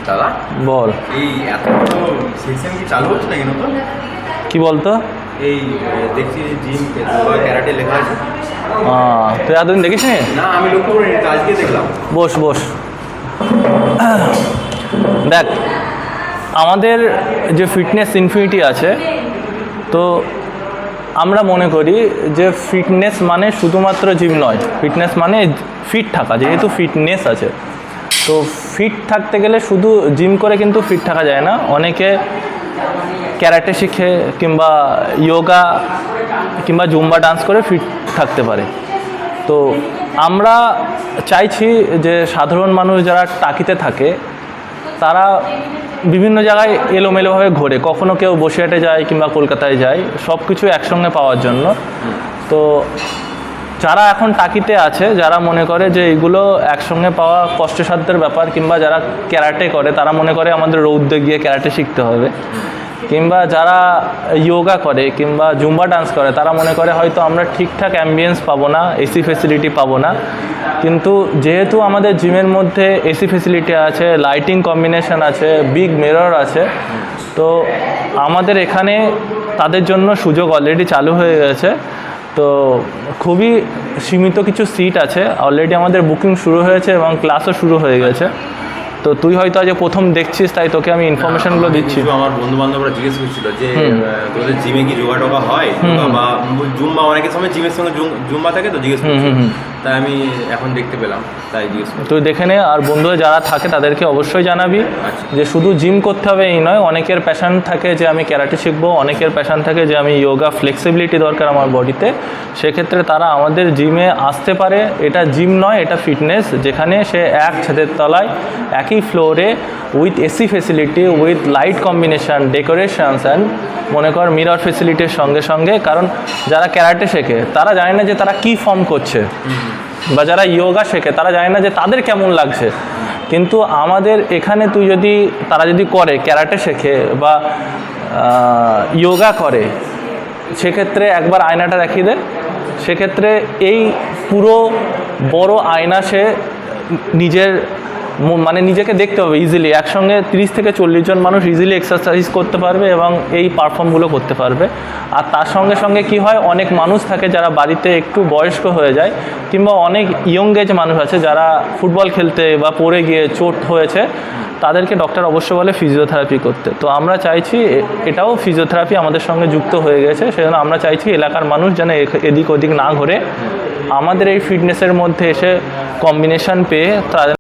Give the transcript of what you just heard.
দাদা বল। এই এত সিস্টেম কি চালু হচ্ছে নাকি নতুন? কি বলতো? এই দেখছি জিম ক্যারাটে লেখা আছে। তুই এতদিন দেখিস নি? না আমি লক্ষ্য করিনি, আজকে দেখলাম। বস বস। দেখ, আমাদের যে ফিটনেস ইনফিনিটি আছে, তো আমরা মনে করি যে ফিটনেস মানে শুধুমাত্র জিম নয়, ফিটনেস মানে ফিট থাকা। যেহেতু ফিটনেস আছে, তো ফিট থাকতে গেলে শুধু জিম করে কিন্তু ফিট থাকা যায় না। অনেকে ক্যারাটে শিখে কিংবা যোগা কিংবা জুম্বা ডান্স করে ফিট থাকতে পারে। তো আমরা চাইছি যে সাধারণ মানুষ যারা টাকিতে থাকে তারা বিভিন্ন জায়গায় এলোমেলোভাবে ঘোরে, কখনো কেউ বসিরহাটে যায় কিংবা কলকাতায় যায়, সব কিছু একসঙ্গে পাওয়ার জন্য। তো যারা এখন টাকিতে আছে, যারা মনে করে যে এগুলো একসঙ্গে পাওয়া কষ্টসাধ্যের ব্যাপার, কিংবা যারা ক্যারাটে করে তারা মনে করে আমাদের রৌদ্রে গিয়ে ক্যারাটে শিখতে হবে, কিংবা যারা যোগা করে কিংবা জুম্বা ডান্স করে তারা মনে করে হয়তো আমরা ঠিকঠাক অ্যাম্বিয়েন্স পাবো না, এসি ফেসিলিটি পাবো না। কিন্তু যেহেতু আমাদের জিমের মধ্যে এসি ফেসিলিটি আছে, লাইটিং কম্বিনেশন আছে, বিগ মিরর আছে, তো আমাদের এখানে তাদের জন্য সুযোগ অলরেডি চালু হয়ে গেছে। তো খুবই সীমিত কিছু সিট আছে, অলরেডি আমাদের বুকিং শুরু হয়েছে এবং ক্লাসও শুরু হয়ে গেছে। তো তুই হয়তো আজ প্রথম দেখছিস, তাই তোকে আমি ইনফরমেশনগুলো দিচ্ছি। আমার বন্ধু বান্ধবরা জিজ্ঞেস করছিল যে তোদের জিমে কি যোগা টোগা হয়, বা জুম্বা, অনেকের সময় জিমের সঙ্গে জুম্বা থাকে, তো জিজ্ঞেস করছিল। তাই আমি এখন দেখতে পেলাম, তাই জিজ্ঞেস করি। তুই দেখে নে, আর বন্ধুরা যারা থাকে তাদেরকে অবশ্যই জানাবি যে শুধু জিম করতে হবে এই নয়। অনেকের প্যাশন থাকে যে আমি ক্যারাটে শিখবো, অনেকের প্যাশন থাকে যে আমি যোগা, ফ্লেক্সিবিলিটি দরকার আমার বডিতে, সেক্ষেত্রে তারা আমাদের জিমে আসতে পারে। এটা জিম নয়, এটা ফিটনেস, যেখানে সে এক ছাদের তলায় একই ফ্লোরে with AC facility, with light combination, decorations and মনে কর মিরর ফেসিলিটির সঙ্গে সঙ্গে। কারণ যারা ক্যারাটে শেখে তারা জানে না যে তারা কী ফর্ম করছে, বা যারা যোগা শেখে তারা জানে না যে তাদের কেমন লাগছে। কিন্তু আমাদের এখানে তুই যদি, তারা যদি করে ক্যারাটে শেখে বা যোগা করে, সেক্ষেত্রে একবার আয়নাটা দেখিয়ে দে। সেক্ষেত্রে এই পুরো বড় আয়না সে নিজেকে দেখতে হবে ইজিলি। একসঙ্গে 30 থেকে 40 জন মানুষ ইজিলি এক্সারসাইজ করতে পারবে এবং এই পারফর্মগুলো করতে পারবে। আর তার সঙ্গে সঙ্গে কি হয়, অনেক মানুষ থাকে যারা বাড়িতে একটু বয়স্ক হয়ে যায়, কিংবা অনেক ইয়ং এজ মানুষ আছে যারা ফুটবল খেলতে বা পড়ে গিয়ে চোট হয়েছে, তাদেরকে ডক্টর অবশ্যই বলে ফিজিওথেরাপি করতে। তো আমরা চাইছি, এটাও ফিজিওথেরাপি আমাদের সঙ্গে যুক্ত হয়ে গেছে, সেজন্য আমরা চাইছি এলাকার মানুষ যেন এদিক ওদিক না ঘুরে আমাদের এই ফিটনেসের মধ্যে এসে কম্বিনেশন পেয়ে তাদের